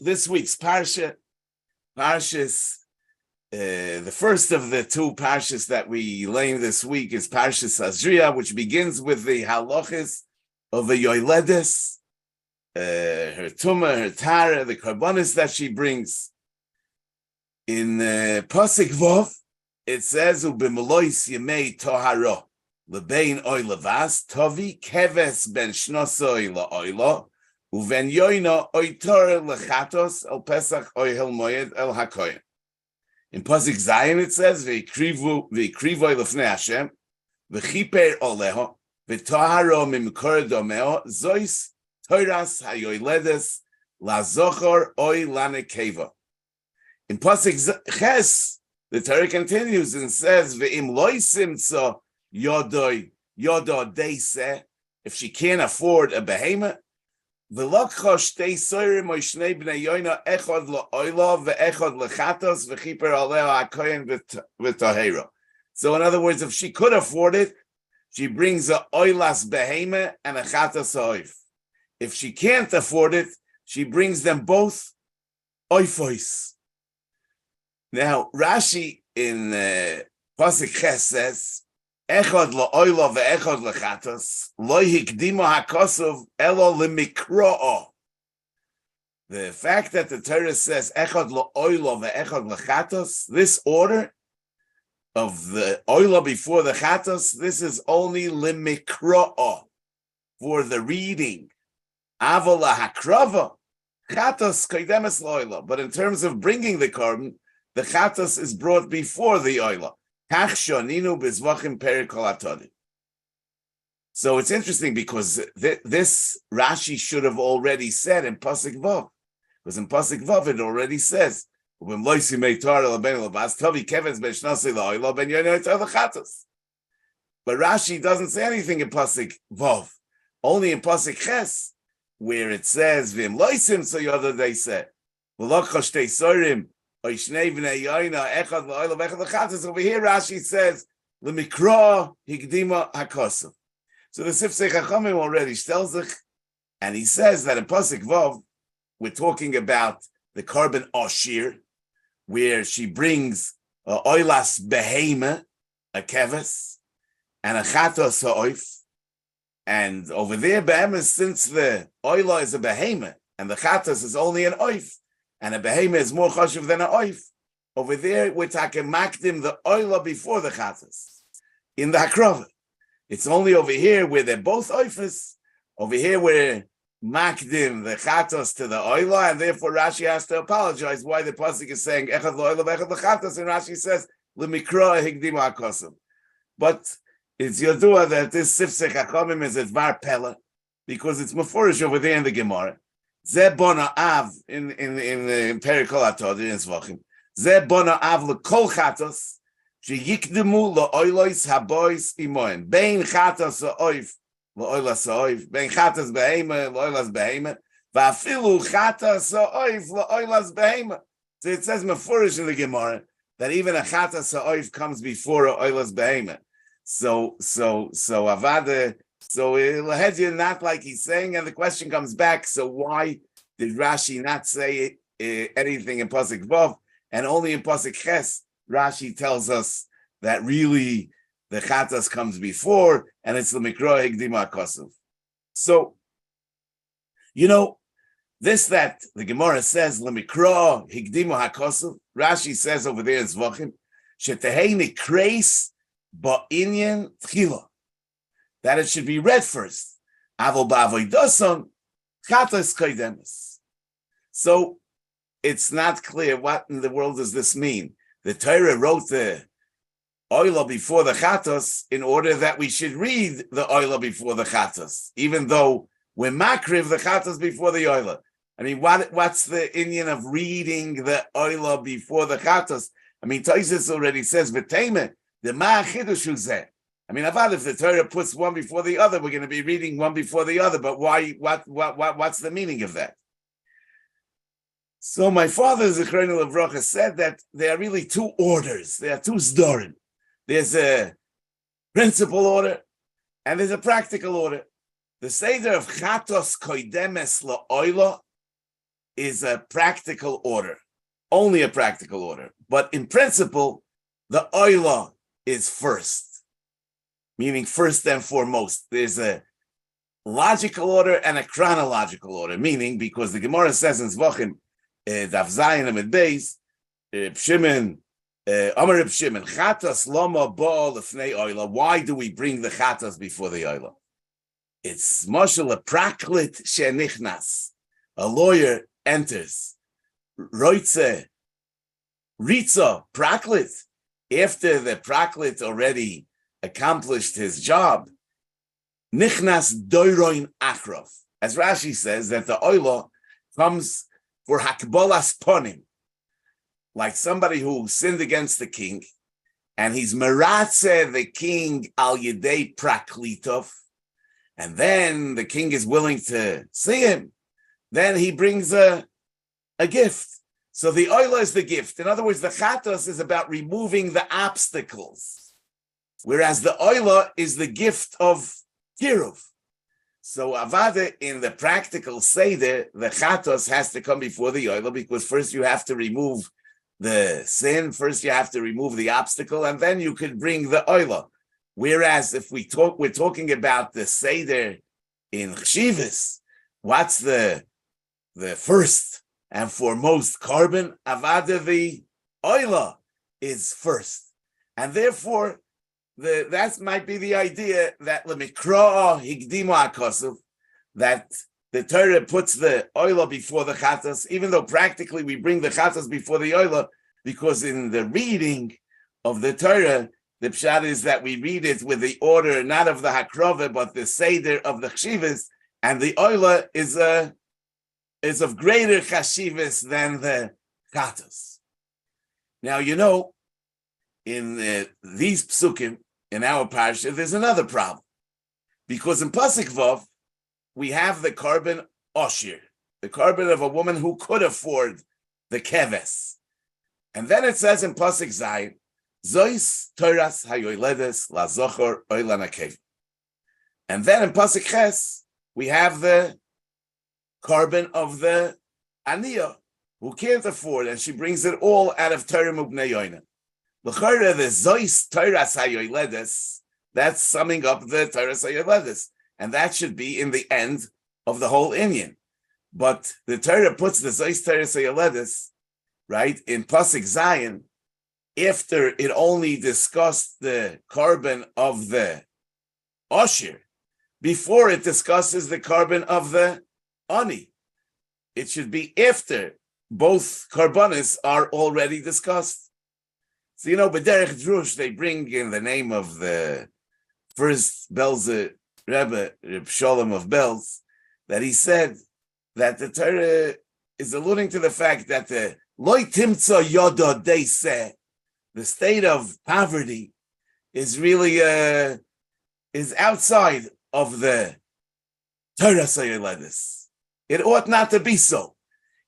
this week's Parshas, the first of the two Parshas that we learn this week is Parshas Tazria, which begins with the halachas of the yoledes, her tumah, her tara, the karbonis that she brings. In Pasuk Vov, it says, "U'b'melois yemei tohara lebein oy levas tovi keves ben shnosoi la'oilo uven yoina oy torah lechatos el pesach oy hel moed el hakoyin." In Pasuk Zayin it says, "V'ikrivoy lefnei Hashem v'chiper oleho v'toharo mimkor domeo zois toiras hayoyledes lazochor oy lanekeva." In Pasuk Ches, the Torah continues and says, "Ve'im loisim tzo yodo deise," if she can't afford a behemoth, "V'lokcha shtei soirim oy shnei bnei yoina echad la'oila ve'echad lechatos v'chiper aleo hakoyin v'tohero." So in other words, if she could afford it, she brings a oilas behemoth and a chatos oif. If she can't afford it, she brings them both oifois. Now, Rashi in Pasuk Ches says, "Echad la'oila ve'echad lechatos lo hikdimo hakosov elo lemikro'o." The fact that the Torah says "Echad la'oila ve'echad lechatos," this order of the oila before the chatos, this is only lemikro'o, for the reading. Avo lahakrava chatos kodemes la'oila. But in terms of bringing the korban, the chatos is brought before the oila. So it's interesting because this Rashi should have already said in Pasuk Vav, because in Pasuk Vav it already says, but Rashi doesn't say anything in Pasuk Vav, only in Pasuk Ches, where it says, "V'im loisim," so the other day said, over here, Rashi says, "Lemikra hikdima hakosav." So the Sifsei Chachamim already tells us, and he says that in Pasuk Vav, we're talking about the korban oshir, where she brings a oilas behema, a keves, and a chatos ha'oif. And over there, behema, since the oila is a behema and the chatos is only an oif, and a behemoth is more chashuv than an oif. Over there, we're talking makdim the oila before the chatas. In the hakrava, it's only over here where they're both oifas. Over here, we're makdim the chatas to the oila, and therefore Rashi has to apologize why the pasuk is saying echad lo'oila v'echad lechatas, and Rashi says lemikra higdim hakosim. But it's yodua that this sifsei chachamim is a dvar pella, because it's mefurish over there in the Gemara. Ze bona av in Perikol HaTorah in Zvachim. Ze bona av lekol chatos sheyikdemu la'oilos habois imoim. Bein chatos ha'oif la'oilas ha'oif. Bein chatos behema la'oilas behema. Va'afilu chatos ha'oif la'oilas behema. So it says mefurish in the Gemara that even a chatos ha'oif comes before a oilas behema. So avada. So Lahedya, not like he's saying, and the question comes back, so why did Rashi not say anything in Pasuk Vav, and only in Pasuk Ches, Rashi tells us that really the Chatas comes before, and it's the Mikra Higdima HaKosav. So, this that the Gemara says, Lemikra Higdima HaKosav, Rashi says over there in Zvachim, Shetehei Nikreis Ba'inyan Tchila, that it should be read first. So it's not clear what in the world does this mean. The Torah wrote the oila before the chatos in order that we should read the oila before the chatos, even though we're makriv the chatos before the oila. I mean, what's the inyan of reading the oila before the chatos? I mean, Taisus already says v'teimet the ma'achidush uzeh. I mean, if the Torah puts one before the other, we're going to be reading one before the other. But why? What's the meaning of that? So my father, Zichronu Livrocha, said that there are really two orders. There are two zdorim. There's a principal order and there's a practical order. The seder of chatos koidemes la'oila is a practical order, only a practical order. But in principle, the oila is first, meaning first and foremost. There's a logical order and a chronological order, meaning because the Gemara says in Zvachim, Daf Zayin Amid Beis, Shimon, Amar Reb Shimon, Chatas Lama Baal Lefnei Oila. Why do we bring the Chatas before the Oila? It's Mashal a Praklit Shenichnas. A lawyer enters. Roitze, Ritza, Praklit. After the Praklit already accomplished his job, Nichnas Doiroin Achrov. As Rashi says, that the Oila comes for Hakbolas Ponim, like somebody who sinned against the king, and he's Meratze the king al Yedei Praklitov, and then the king is willing to see him, then he brings a gift. So the oila is the gift. In other words, the chatos is about removing the obstacles, whereas the oila is the gift of kiruv. So avada, in the practical seder, the chatos has to come before the oila, because first you have to remove the sin, first you have to remove the obstacle, and then you could bring the oila. Whereas if we're talking about the seder in chshivas, what's the first and foremost carbon? Avada, the oila is first, and therefore that might be the idea that lemikra higdima akosov, that the Torah puts the oila before the chatas, even though practically we bring the chatas before the oila, because in the reading of the Torah, the pshat is that we read it with the order not of the hakrova but the seder of the chshivas, and the oila is of greater chashivas than the chatas. Now, you know, in these psukim in our parsha, there's another problem, because in pasuk vav we have the carbon oshir, the carbon of a woman who could afford the keves, and then it says in pasuk zayin, zois toras hayoyledes la zochor oila nakev, and then in pasuk ches we have the carbon of the aniyah who can't afford, and she brings it all out of Torah Mubnei Yoina. L'chara, the Zois Torah Hayoyledes, that's summing up the Torah Hayoyledes, and that should be in the end of the whole inyan. But the Torah puts the Zois Torah Hayoyledes, right, in Pasuk Zayin, after it only discussed the carbon of the Oshir, before it discusses the carbon of the Ani. It should be after both carbonis are already discussed. So, you know, B'derech Drush, they bring in the name of the first Belzer Rebbe, Reb Sholem of Belz, that he said that the Torah is alluding to the fact that the Loi Timtza Yoda Deiseh, the state of poverty, is really is outside of the Torah Sayeledis. It ought not to be so.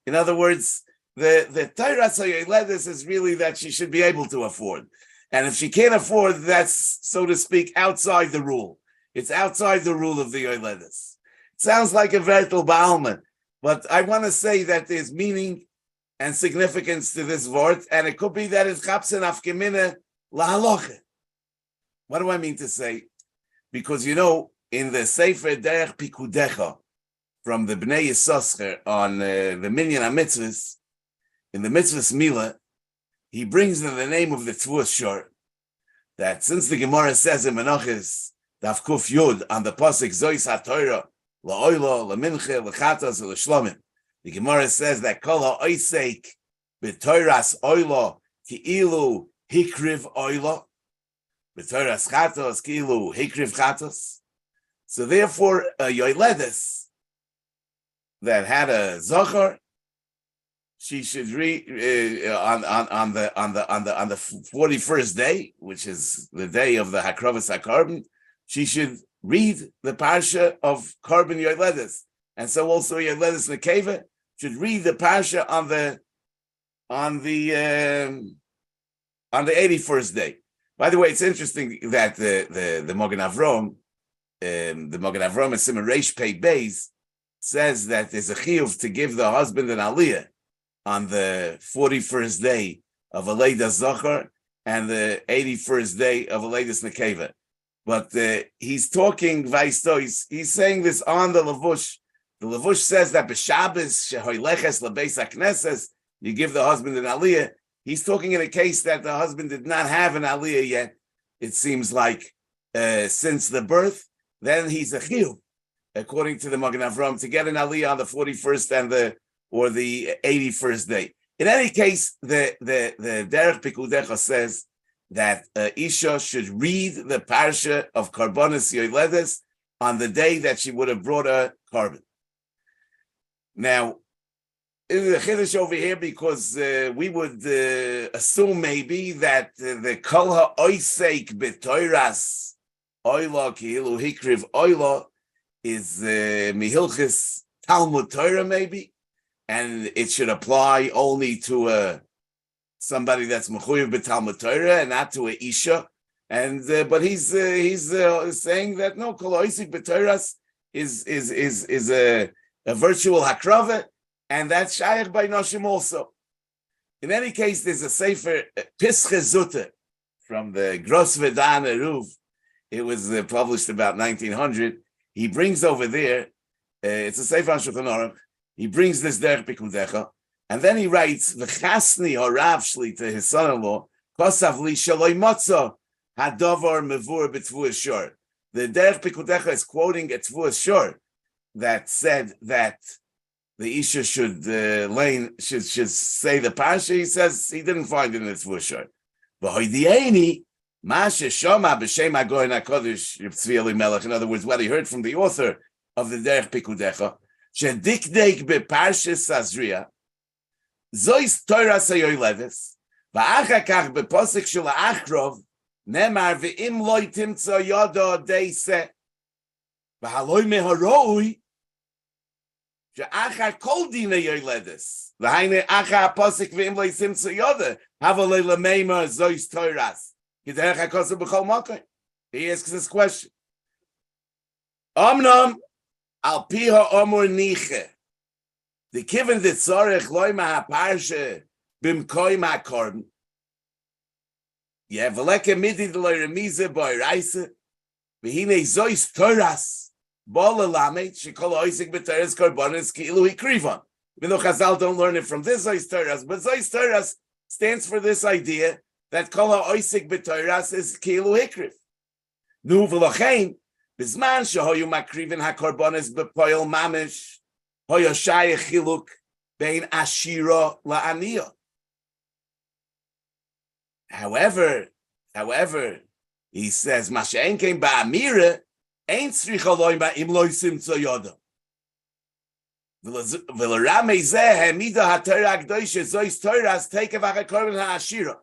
In other words, the Torah Sayeledis is really that she should be able to afford. And if she can't afford, that's, so to speak, outside the rule. It's outside the rule of the Yoledis. It sounds like a Vertel Baalman, but I want to say that there's meaning and significance to this word, and it could be that it's Chapsen Afkemine Lahaloche. What do I mean to say? Because, you know, in the Sefer Derech Pikudecha, from the Bnei Yisoscher on the Minyan HaMitzvahs, in the Mitzvahs Mila, he brings in the name of the Tvuas Shor, that since the Gemara says in Menachos, Daf Kuf Yud, on the Pasuk Zois HaTorah, La'oilo, La'minche, L'chatas, L'shlomim, the Gemara says that Kol ha'oisek b'toras oilo ki'ilu hikriv oilo, b'toras chatos ki'ilu hikriv chatos. So therefore, a yoyledes that had a zochar, she should read on the 41st day, which is the day of the Hakrovas HaKarbon, she should read the parsha of carbon yoyledes, and so also yoyledes nekeva should read the parsha on the 81st day. By the way, it's interesting that the Mogen Avrom, and Simon Reish Pei Beis says that there's a chiyuv to give the husband an aliyah on the 41st day of a Leidas Zachar and the 81st day of a Leidas Nekeva. But he's talking, he's saying this on the Levush. The Levush says that b'Shabbos shehoileches lebeis hakneses, you give the husband an aliyah. He's talking in a case that the husband did not have an aliyah yet. It seems like since the birth, then he's a chiyuv, according to the Magen Avram, to get an aliyah on the 41st and the 81st day. In any case, the Derech Pikudecha says that Isha should read the Parsha of Karbonis Yoledes on the day that she would have brought a carbon. Now, in the Chiddush over here, because we would assume maybe that the Kol HaOiseik B'Toiras Oila Ki'ilu Hikriv Oila is Mihilchis Talmud Torah maybe, and it should apply only to somebody that's mechuyev b'Talmud Torah and not to a isha. And but he's saying that no, kol ha'osek b'Toras is a virtual hakrava, and that's shayach by noshim also. In any case, there's a sefer Pische Zutta from the Gros Vedan Eruv. It was published about 1900. He brings over there. It's a sefer on Shulchan Aruch. He brings this derech pikudecha, and then he writes v'chasni harav shli to his son-in-law kosav li shaloi matzo hadavar mevur b'tvuas shor. The derech pikudecha is quoting a tvuas shor that said that the isha should say the parsha. He says he didn't find it in the tvuas shor. V'hoidieni mashe shoma b'shem hagoyin hakodesh Reb Tzvi Elimelech. In other words, what he heard from the author of the derech pikudecha. Shedikdek beParshas Tazria, zois Torah sayoyledes, va'achakach beposik shel Achrov, nemar ve'im loy timtza yodo deise, v'haloi meharoi, she'achar kol dina yoyledes, v'haine achar posik ve'im loy timtza yodo, havalei lemeimar zois Torahs, k'derech hakosu b'chol makom. He asks this question. Omnom, Al piha omur niche. The kiven the tzorech loy mahaparsha bimkoi makorn. Yeah, veleke midi de loy remize boy reise. V'hine zois toras. Bola lamet shekol oisik b'teres korbonis ki'ilu hikrivon. Even though Chazal don't learn it from this zois toras, but zois toras stands for this idea that kol oisik b'teres is ki'ilu hikriv. Nu v'lochein, Bizman shehoyu makrivin hakorbonis bepoil mamish, hoyo shayach chiluk bein ashira la'aniya. However, he says, Mashen came ba'amira, ain't tzricha loim ba'im loisim tzoyoda. V'lerame zeh hemida ha'torah akdoishe zois toras tekev hakorban ha'ashira.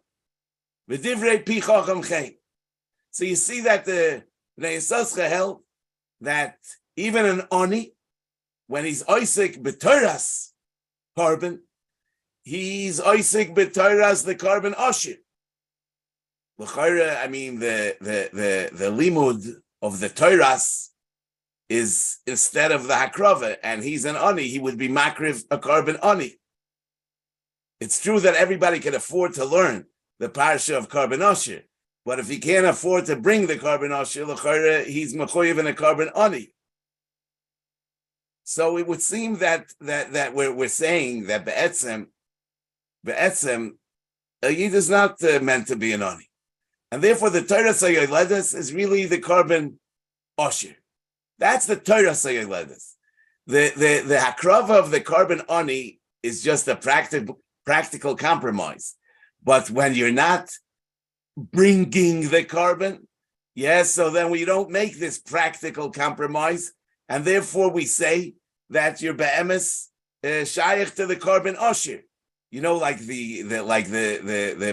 V'divrei pi chacham chen. So you see that the Ne'esoscha held that even an oni, when he's oisik b'toras carbon, he's oisik b'toras the carbon oshir. L'chayra, I mean the limud of the toras is instead of the hakrava, and he's an oni, he would be makriv a carbon oni. It's true that everybody can afford to learn the parsha of carbon oshir. But if he can't afford to bring the carbon ashir, he's mechoyev in a carbon ani. So it would seem that we're saying that be'etzem, a yid is not meant to be an ani, and therefore the Torah sayoledes is really the carbon ashir. That's the Torah sayoledes. The hakrava of the carbon ani is just a practical compromise. But when you're not bringing the carbon, yes, so then we don't make this practical compromise, and therefore we say that you're be'emes shayach to the carbon oshir. You know, like the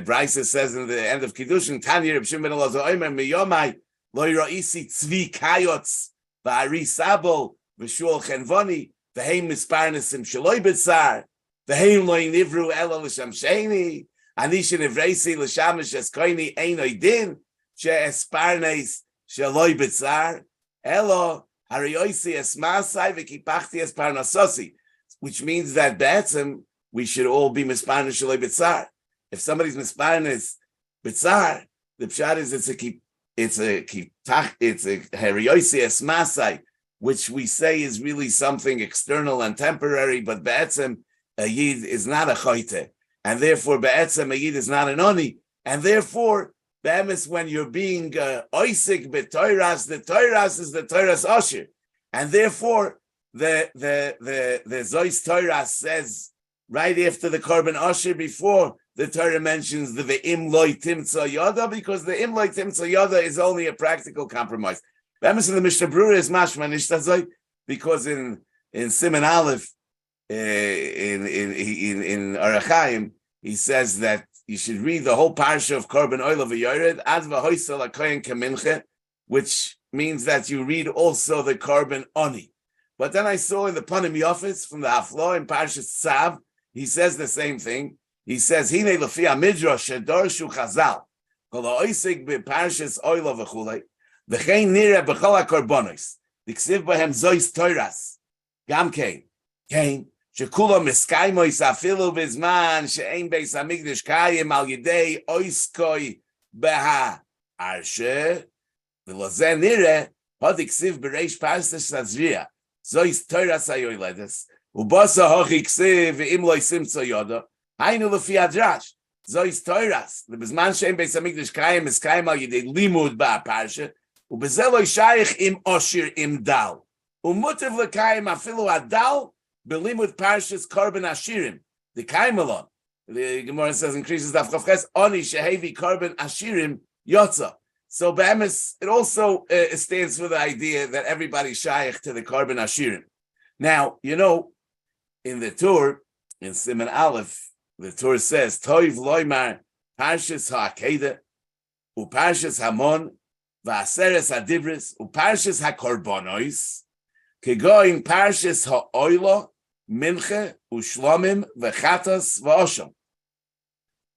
Brisa says in the end of Kiddushin, Tanya Reb Shimon ben Elazar Omer miyomai lo yira'isi tzvi kayotz va'ari sabol v'shuol chenvoni v'heim misparnesim shaloi b'tzar v'heim lo yinivru ela l'sham sheni Anisha nevreisi l'shamish eskoini ein oidin she esparnes shaloi b'tzar elo which means that Ba'atzim, we should all be Misparnish Shaloi B'tzar. If somebody's Misparnish B'tzar, the pshat is it's a Hariyosi Esmasai, which we say is really something external and temporary, but Ba'atzim, a Yid is not a Choyte, and therefore Ba'atzim, a Yid is not an Oni, and therefore, Be'emes, when you're being Oisik B'Toiras, the Toiras is the Toiras Osher, and therefore, the Zois Toiras says, right after the Korban Osher, before the Torah mentions the Ve'im Loi Timtza Yoda, because the Im Loi Timtza Yoda is only a practical compromise. Be'emes in the Mishnah Brura is Mashma Nishtazoi, because in Siman Aleph, in Arachayim, he says that you should read the whole parsha of Korban Oil of Yored, Ad V'Hoysel HaKoyen Kaminche, which means that you read also the Korban Oni. But then I saw in the Panim Yofetz from the Haflo in Parshas Tzav, he says the same thing. He says, Hine Lefi HaMidrash Shedorshu Chazal, Kol HaOisik BeParshas Oil of Achulei, V'chein Nireh B'chol HaKorbonos, Diksiv Bahem Zois Toiras, Gam Kein, Shekulo Miskaimois Afilu Bizman She'ein Beis HaMikdash Kayim Al Yidei Oiskoi Beha Arshe V'lozen Nireh Hodiksiv B'reish Parshas Tazria Zois Toiras HaYoyledes Ubasa Hochi Ksiv V'im Lo Simtzo Yoda Hainu Lefi Hadrash Zois Toiras V'bizman She'ein Beis HaMikdash Kayim Miskaim Al Yidei Limud Ba Parsha Ubezeloi Shaykh Im Oshir Im Dal Umutiv L'Kayim Afilu Adal Belimud Parshas Korban Ashirim, the Kaimalon. The Gemara says increases Daf Chavches Oni Shehevi Korban Ashirim Yotza. So Be'emes, it also stands for the idea that everybody's shaykh to the Korban Ashirim. Now, you know, in the Torah, in Siman Aleph, the Torah says Toiv Loimar Parshas HaAkeda Uparshas Hamon Va'aseres HaDibris Uparshas HaKorbonos Kegoin Parshas HaOilo Minche Ushlomim V'chatas V'osham.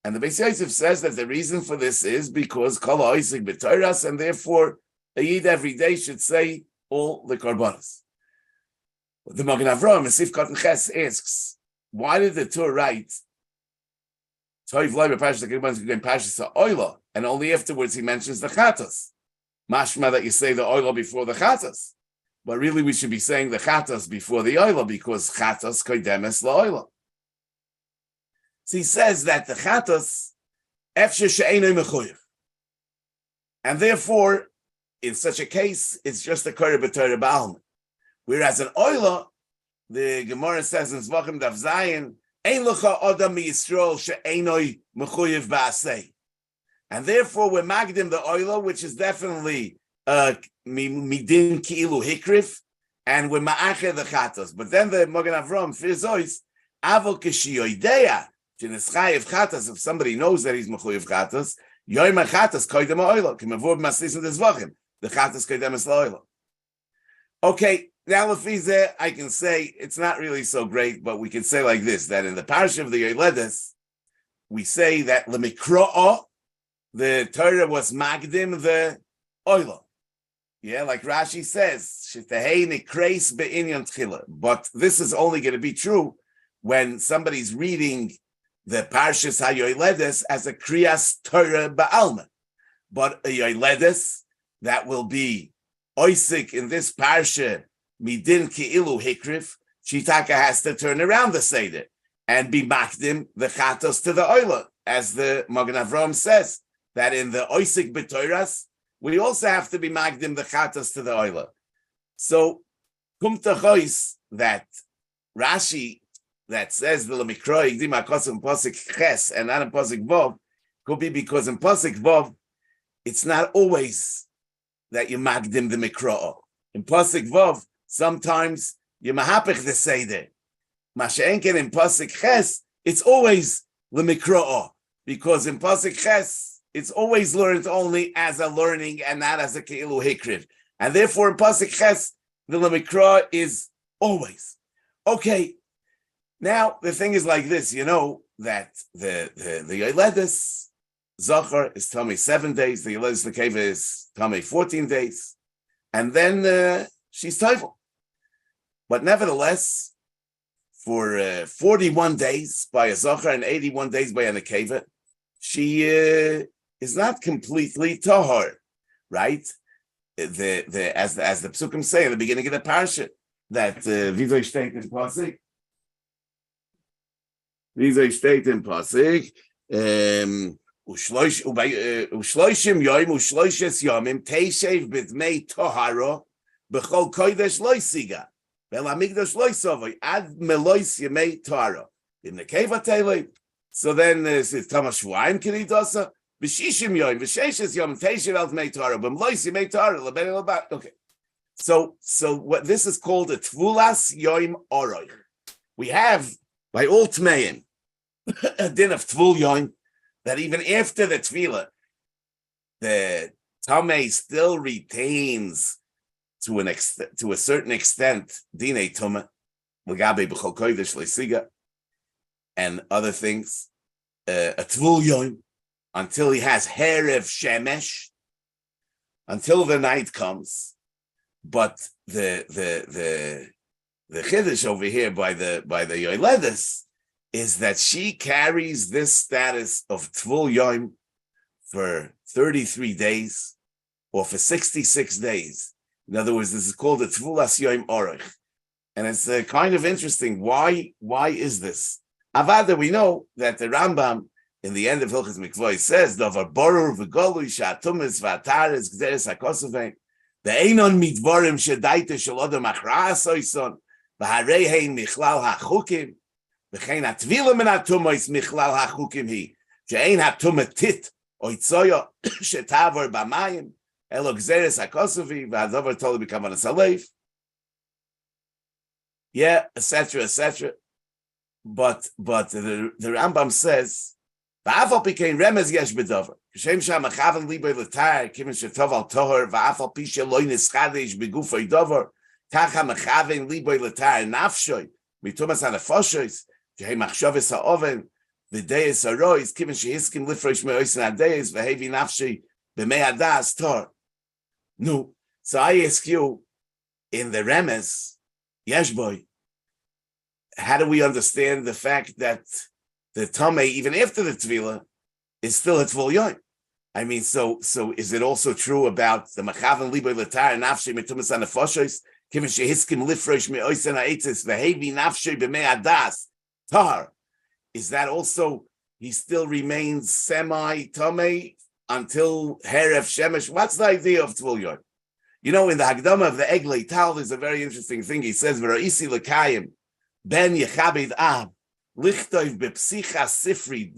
And the Beis Yosef says that the reason for this is because Kol HaOisik B'Toras, and therefore a Yid every day should say all the Korbanos. The Magen Avraham, Mesif Cotton Ches, asks, why did the Torah write Toiv Loi B'Parshas HaKorbanos Kegoin Parshas HaOilo, and only afterwards he mentions the Chatas? Mashma that you say the Oilo before the Chatas. But really, we should be saying the chatas before the oila, because chatas koidemes la'oila. So he says that the chatas efshe she'eino mechuyev, and therefore, in such a case, it's just a korah b'torah ba'alma. Whereas an oila, the Gemara says in Zvachim Daf Zayin, ein lecha adam miYisrael she'eino mechuyev ba'asei, and therefore we're magdim the oila, which is definitely midin ki'ilu hikrif, and we're ma'acher the chatas. But then the Magen Avraham Firzois avol kishiyoideya shenischayev chatas. If somebody knows that he's mechuyev chatas, yoyim chatas koydem ha'oila k'mavur b'maslis in the zvachim. The chatas koydem es la'oila. Okay, now lefizeh I can say it's not really so great, but we can say like this: that in the parsha of the Yoledes, we say that lemikro'ah, the Torah was magdim the oila. Yeah, like Rashi says, but this is only going to be true when somebody's reading the Parshas HaYoledes as a Kriyas Torah Ba'alma. But a Yoledes that will be Oisik in this Parsha, Midin Ki'ilu Hikrif, Shitaka has to turn around the Seder and be Makdim the Chatos to the Oila, as the Magen Avraham says, that in the Oisik B'Toras, we also have to be magdim the chatas to the oila. So, kumta chois, that Rashi that says the lemikro yigdim hakosim posik ches and not in posik vov, could be because in posik vov it's not always that you magdim the mikro. In posik vov, sometimes you mahapich the seder. Masha'enken in posik ches, it's always lemikro, because in posik ches it's always learned only as a learning and not as a keilu hikriv. And therefore, in Pasuk Ches, the Lemikra is always. Okay, now the thing is like this, you know, that the Yoledes Zachar is Tomei 7 days, the Yoledes Nekeva is Tomei 14 days. And then she's toivel. But nevertheless, for 41 days by a zocher and 81 days by a nekeva, she is not completely tahor, right? As the psukim say in the beginning of the parsha, that Vizoi steht in Pasuk. Vizoi steht in Pasuk. Ushloishim yoim ushloishes yomim teishev b'dmei tohara b'chol kodesh loisiga ve'lamigdash loisovoi ad melois yemei tohara in the keva teilei. So then it's Thomas Shvuayim Kinidasa b'shishim yoim v'sheishes yomim teishev al b'dmei tohara b'melois yemei tohara l'ben l'bat. Okay. So what this is called a tvulas yoim oroich. We have by all tmeim a din of tvul yoim, that even after the tefillah, the tamei still retains to a certain extent dinei tumah, l'gabe b'chol kodesh leisiga, and other things, a tvul yoim, until he has herev shemesh, until the night comes. But the chiddush over here by the yoledes is that she carries this status of tvul yom for 33 days or for 66 days. In other words, this is called the tvulas yom orach. And it's kind of interesting. Why is this? Avada, we know that the Rambam in the end of Hilchos Mikvah says, Davar borur v'golui sha'atumis v'ataris gzeres hakosovei ve'einon midvorim shedaita shalodam achra'as oison v'harei michlal hachukim v'chein hatvila min hatumois michlal hachukim hi she'ein hatumet tit oitzoyo shetavor b'mayim elo gzeres hakosovi v'adavar tolu b'kavanas halev. Yeah, etc., etc. But the Rambam says, "Va'afal pikein remez yesh bedavar. Kishem sham achaven libay l'tar kiven shetov al tohor va'afal pishe loy nischadesh begufay davar kacha mechaven libay l'tar nafshoy mitumas hanafoshoys jehei machshaves ha'oven v'deis harois kiven shehiskim lifrosh me'ois nadeis v'hevi nafshoy b'mei hadas tor." No, so I ask you, in the remez yesh boy, how do we understand the fact that the Tameh, even after the Tvila, is still at Tvul Yoim? I mean, so is it also true about the Machavan Liboy Latar and Nafshe Metumas Anafoshois, Kivin Shehiskim Lifrosh Me'oisen Ha'etzes, Vehevi Nafshe B'mei Adas, Tahar? Is that also, he still remains semi-Tameh until Heref Shemesh? What's the idea of Tvul Yoim? You know, in the Hagdama of the Eglei Tal, there's a very interesting thing. He says, V'ra'isi L'kayim, Ben Yechabed Ab, Lichtov bepsicha sifri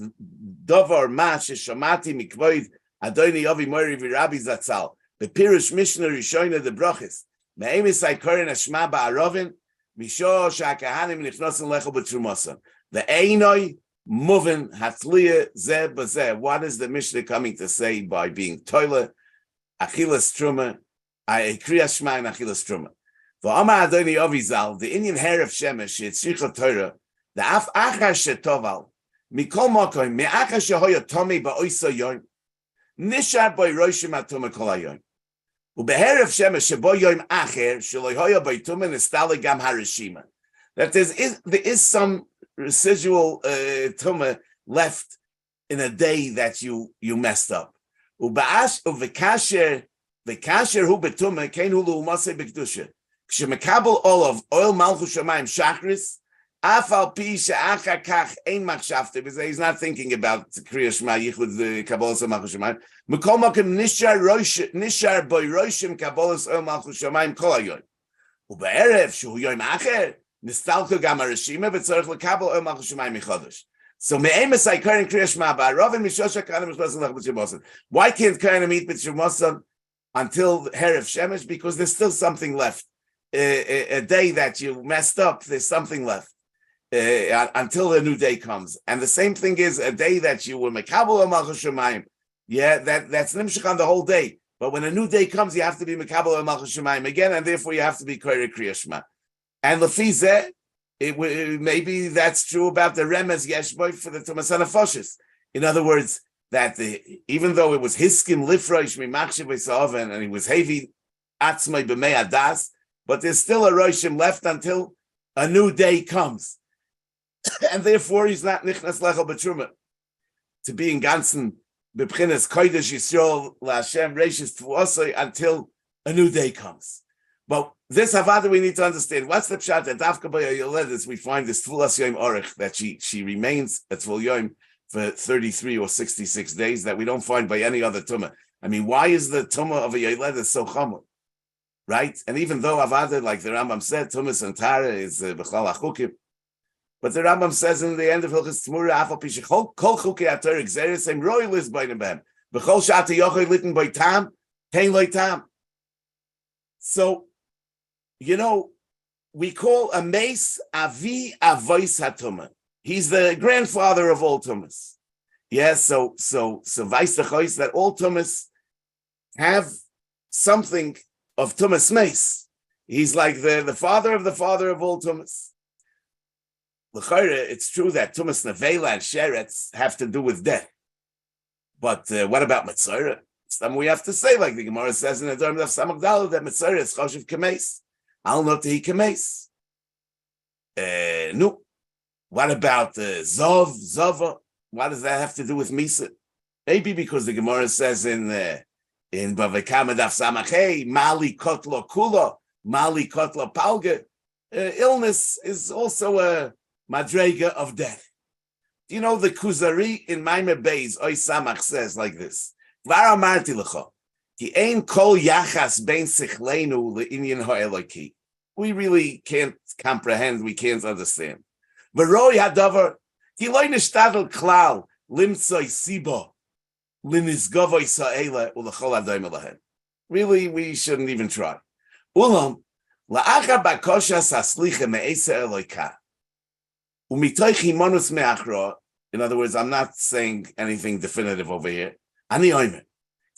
davar ma sheshamati mikvoid Adoni Avi Mori v'Rabbi Zatzal bepirush Mishnah Rishoina de Brachis me'emis ha'korin hashma ba'arovin misho sha'kahanim nichnosin lechel b'trumosan the einoi movin hatliya zeh b'zeh. What is the Mishnah coming to say by being toilet achilas truma, kriyas shema and achilas truma? V'amar Adoni Avi Zal the Indian hair of Shemesh yitzricha Torah. The af achar shetoval mikol makom me achar shehoya tomei ba'oisa yom nishar by roshim atoma kol hayom ubeherev shemesh shebo yom acher shelo hoya b'tumah nistale gam harishima. That there is some residual tumah left in a day that you messed up. Uba'ash uvekasher hu betumah kein hu lu'umase b'kedusha k'shemekabel olav oil malchus shamayim shachris. He's not thinking about Kriya Shema Yichud the Kabbalah Malchus Shemayim. Mikol makom nishar boy roshim Kabbalah Malchus Shemayim kol hayoyim. Ube'erev shehu yom acher nistalko gam harishima v'tzorich lekabel Malchus Shemayim michodesh. So me'emes ha'ikarin Kriya Shema ba'arovin mishosha kahanim mishlosin lech b'tzumosan. Why can't kahanim eat b'tzumosan until Herev Shemesh? Because there's still something left. A day that you messed up, there's something left. Until a new day comes, and the same thing is a day that you were mekabel malchus shemayim. Yeah, that's nimshach on the whole day. But when a new day comes, you have to be mekabel malchus shemayim again, and therefore you have to be koyre kriya shema. And lefizeh, maybe that's true about the remez yeshboy for the tumas hanafoshes. In other words, that even though it was hiskim lifroish mimachshe b'sa'oven, and he was heavy atzmai b'mei adas, but there's still a Roshim left until a new day comes. And therefore, he's not Nichnas Lechel B'Truma. To be in Ganzen, B'Pchinas Kodesh Yisrael L'Hashem Reishis T'vuosoi until a new day comes. But this Havada we need to understand. What's the pshat that Dafka B'Yay Yoledis we find this Tvulas Yom Orech, that she remains at Tvul Yom for 33 or 66 days, that we don't find by any other Tumah. I mean, why is the Tumah of a Yoledis so common? Right? And even though Havada, like the Rambam said, Tumas and Tara is B'chlal HaChukim, but the Rambam says in the end of Hilchos Tzmura, Afal Pi Shechol Kol Chukei HaTorah Gzeres Em Roi Liz B'Inem B'Hem B'chol Shata Yochei Litten B'Y Tam Tein Loi Tam. So, we call a Meis Avi Avois HaTumah. He's the grandfather of all Tumas. Yes, so Vais Techois that all Tumas have something of Tumas Meis. He's like the father of all Tumas. L'chayre, it's true that Tumas Nevela and Sheretz have to do with death. But what about Metzorah? Some we have to say, like the Gemara says in the Torah of Samach Daled, that Metzorah is Choshev Kameis. I'll not he Kameis. No. What about Zov, Zova? What does that have to do with Misa? Maybe because the Gemara says in Bavekama Daf Samach Mali Kotlo Kula, Mali Kotlo Palga. Illness is also a madrega of death. The Kuzari in Maimeh Beis Oy Samach says like this: Var amarti lecha, ki ein kol yachas bein sichleinu le'inyan ha'eloki. We really can't comprehend. We can't understand. V'roi hadavar ki lo nishtadel klal limtzoi sibo linizgovoi sa'ela u'lechol adayim elahem. Really, we shouldn't even try. Ulam la'achar bakoshas haslicha me'esa eloka. In other words, I'm not saying anything definitive over here.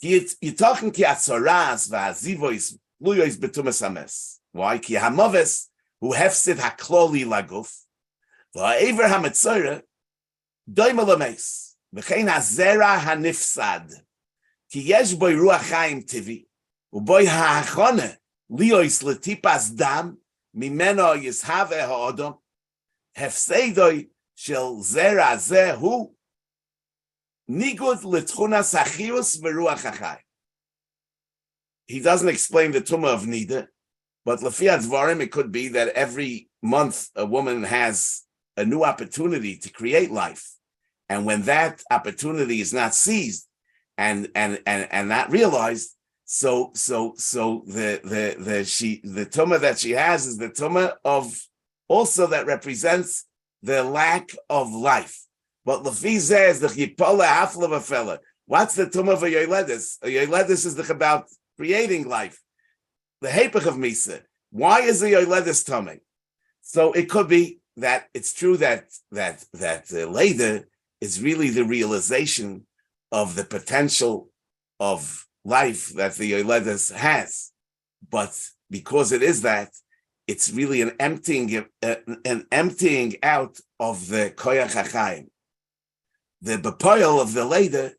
You're talking ki atzoraz v'azivois luyois betumas hames. Why? Ki hamaves hu hefsid hakloli laguf v'ha'ever hametzorah doima lameis v'chein hazera hanifsad ki yesh boi ruach chaim tivi u'boi ha'achone liyois letipas dam mimeno yishave ha'odom hefseidoi shel zera zehu nigud l'tchunas achirus v'ruach hachai. He doesn't explain the tumah of nida, but lefi advarim, it could be that every month a woman has a new opportunity to create life, and when that opportunity is not seized and not realized, so the tumah that she has is the tumah of also that represents the lack of life. But lefi zeh is the chipola hafla of a fella. What's the tumah of a yoledis? A yoledis is about creating life. The hepech of misa. Why is the yoledis tumah? So it could be that it's true that the leder is really the realization of the potential of life that the yoledis has. But because it is that, it's really an emptying out of the koyach hachayim. The bepoil of the leder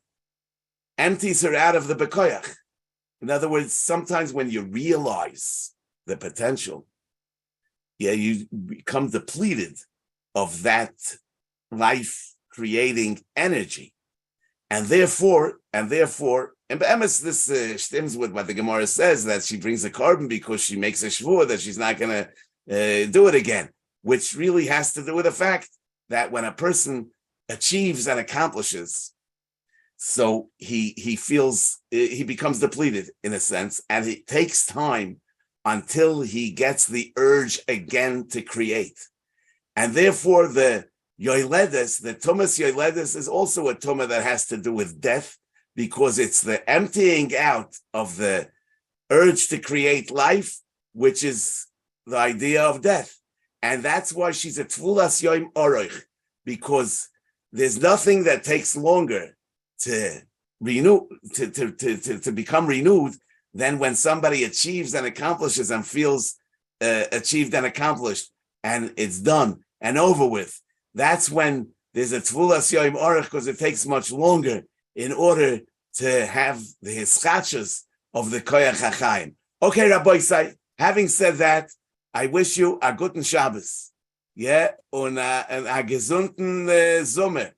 empties her out of the bekoyach. In other words, sometimes when you realize the potential, you become depleted of that life-creating energy, and therefore, and Be'emes, this stems with what the Gemara says, that she brings a carbon because she makes a shvur that she's not going to do it again, which really has to do with the fact that when a person achieves and accomplishes, so he feels, he becomes depleted in a sense, and it takes time until he gets the urge again to create. And therefore the yoledis, the tumas yoledis, is also a tumah that has to do with death, because it's the emptying out of the urge to create life, which is the idea of death. And that's why she's a tvulas yom oroich, because there's nothing that takes longer to renew, to become renewed than when somebody achieves and accomplishes and feels achieved and accomplished, and it's done and over with. That's when there's a tvulas yom oroich, because it takes much longer in order to have the hischachas of the koyach hachayim. Okay, Rabbi Say, Having said that, I wish you a guten Shabbos. Yeah, und a gesunden Sommer.